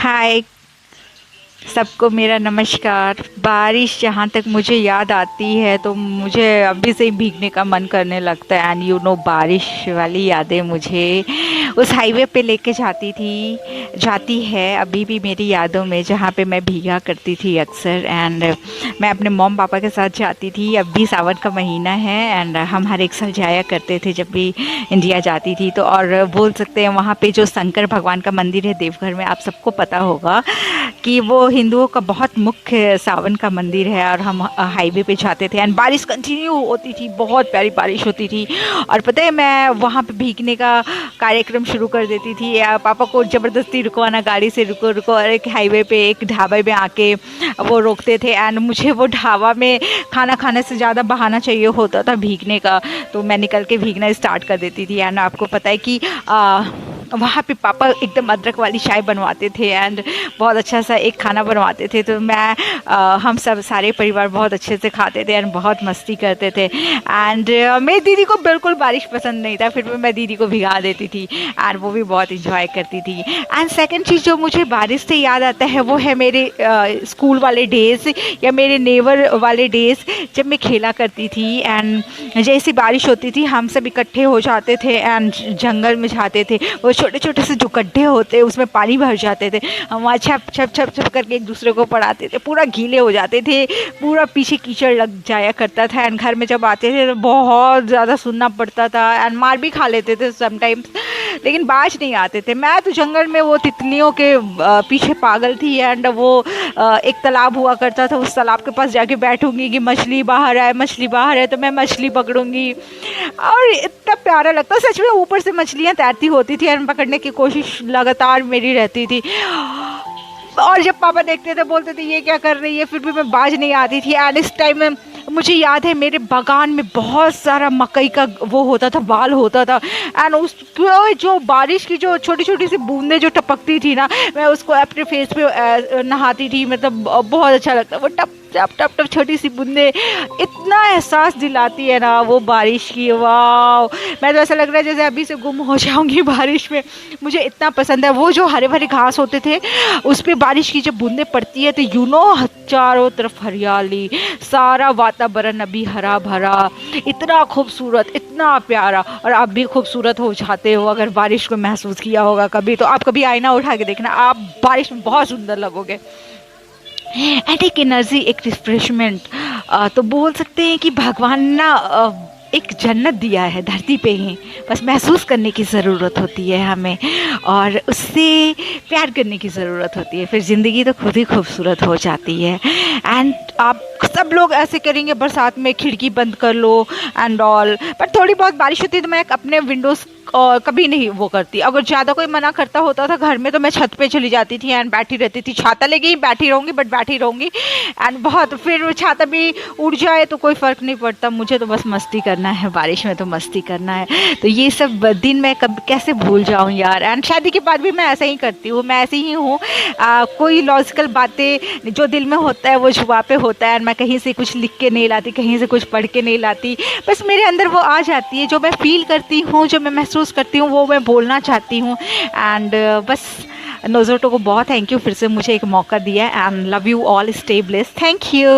हाय, सबको मेरा नमस्कार। बारिश जहाँ तक मुझे याद आती है तो मुझे अभी से ही भीगने का मन करने लगता है। एंड बारिश वाली यादें मुझे उस हाईवे पे लेके जाती है अभी भी मेरी यादों में, जहाँ पे मैं भीगा करती थी अक्सर। एंड मैं अपने मॉम पापा के साथ जाती थी। अब भी सावन का महीना है एंड हम हर एक साल जाया करते थे जब भी इंडिया जाती थी। तो और बोल सकते हैं वहाँ पे जो शंकर भगवान का मंदिर है देवघर में, आप सबको पता होगा कि वो हिंदुओं का बहुत मुख्य सावन का मंदिर है। और हम हाईवे पे जाते थे एंड बारिश कंटिन्यू होती थी, बहुत प्यारी बारिश होती थी। और पता है मैं वहाँ पे भीगने का कार्यक्रम शुरू कर देती थी, या पापा को ज़बरदस्ती रुकवाना, गाड़ी से रुको रुको। और एक हाईवे पे एक ढाबे में आके वो रोकते थे एंड मुझे वो ढाबा में खाना खाने से ज़्यादा बहाना चाहिए होता था भीगने का। तो मैं निकल के भीगना स्टार्ट कर देती थी। एंड आपको पता है कि वहाँ पे पापा एकदम अदरक वाली चाय बनवाते थे एंड बहुत अच्छा सा एक खाना बनवाते थे। तो हम सब सारे परिवार बहुत अच्छे से खाते थे एंड बहुत मस्ती करते थे। एंड मेरी दीदी को बिल्कुल बारिश पसंद नहीं था, फिर भी मैं दीदी को भिगा देती थी एंड वो भी बहुत इंजॉय करती थी। एंड सेकंड चीज़ जो मुझे बारिश से याद आता है वो है मेरे स्कूल वाले डेज़ या मेरे नेवर वाले डेज़, जब मैं खेला करती थी। एंड जैसी बारिश होती थी हम सब इकट्ठे हो जाते थे एंड जंगल में जाते थे। वो छोटे छोटे से जो गड्ढे होते हैं उसमें पानी भर जाते थे, हम वहाँ छप छप छप छप करके एक दूसरे को पढ़ाते थे, पूरा गीले हो जाते थे, पूरा पीछे कीचड़ लग जाया करता था। एंड घर में जब आते थे तो बहुत ज़्यादा सुनना पड़ता था एंड मार भी खा लेते थे समटाइम्स, लेकिन बाज नहीं आते थे। मैं तो जंगल में वो तितलियों के पीछे पागल थी। एंड वो एक तालाब हुआ करता था, उस तालाब के पास जाके बैठूंगी कि मछली बाहर आए, मछली बाहर है तो मैं मछली पकड़ूंगी। और इतना प्यारा लगता, सच में ऊपर से मछलियाँ तैरती होती थी एंड पकड़ने की कोशिश लगातार मेरी रहती थी। और जब पापा देखते थे बोलते थे ये क्या कर रही है, फिर भी मैं बाज नहीं आती थी। एंड इस टाइम में मुझे याद है मेरे बागान में बहुत सारा मकई का वो होता था, बाल होता था। एंड उस जो बारिश की जो छोटी छोटी सी बूंदें जो टपकती थी ना, मैं उसको अपने फेस पे नहाती थी। मतलब बहुत अच्छा लगता, वो टप टप टप टप छोटी सी बूंदे इतना एहसास दिलाती है ना वो बारिश की। वाह, मैं तो ऐसा लग रहा है जैसे अभी से गुम हो जाऊंगी बारिश में, मुझे इतना पसंद है। वो जो हरे भरे घास होते थे उस पर बारिश की जब बूंदें पड़ती है तो चारों तरफ हरियाली, सारा वातावरण अभी हरा भरा, इतना खूबसूरत, इतना प्यारा। और आप भी खूबसूरत हो जाते हो अगर बारिश को महसूस किया होगा कभी, तो आप कभी आईना उठा के देखना, आप बारिश में बहुत सुंदर लगोगे। एंड एक एनर्जी, एक रिफ्रेशमेंट, तो बोल सकते हैं कि भगवान ना एक जन्नत दिया है धरती पे ही, बस महसूस करने की ज़रूरत होती है हमें और उससे प्यार करने की ज़रूरत होती है, फिर ज़िंदगी तो खुद ही खूबसूरत हो जाती है। एंड आप सब लोग ऐसे करेंगे बरसात में खिड़की बंद कर लो एंड ऑल, पर थोड़ी बहुत बारिश होती है तो मैं अपने विंडोज़ कभी नहीं वो करती। अगर ज़्यादा कोई मना करता होता था घर में तो मैं छत पे चली जाती थी एंड बैठी रहती थी, छाता लेके ही बैठी रहूँगी, बट बैठी रहूँगी। एंड बहुत फिर छाता भी उड़ जाए तो कोई फ़र्क नहीं पड़ता, मुझे तो बस मस्ती करना है, बारिश में तो मस्ती करना है। तो ये सब दिन मैं कब कैसे भूल जाऊँ यार। एंड शादी के बाद भी मैं ऐसा ही करती हूँ, मैं ऐसी ही हूँ। कोई लॉजिकल बातें जो दिल में होता है वो जुबान पे होता है, मैं कहीं से कुछ लिख के नहीं लाती, कहीं से कुछ पढ़ के नहीं लाती, बस मेरे अंदर वो आ जाती है। जो मैं फील करती हूँ, जो मैं महसूस करती हूँ वो मैं बोलना चाहती हूँ। एंड बस नोज़ोटो को बहुत थैंक यू फिर से मुझे एक मौका दिया। And love you all, stay blessed, thank you.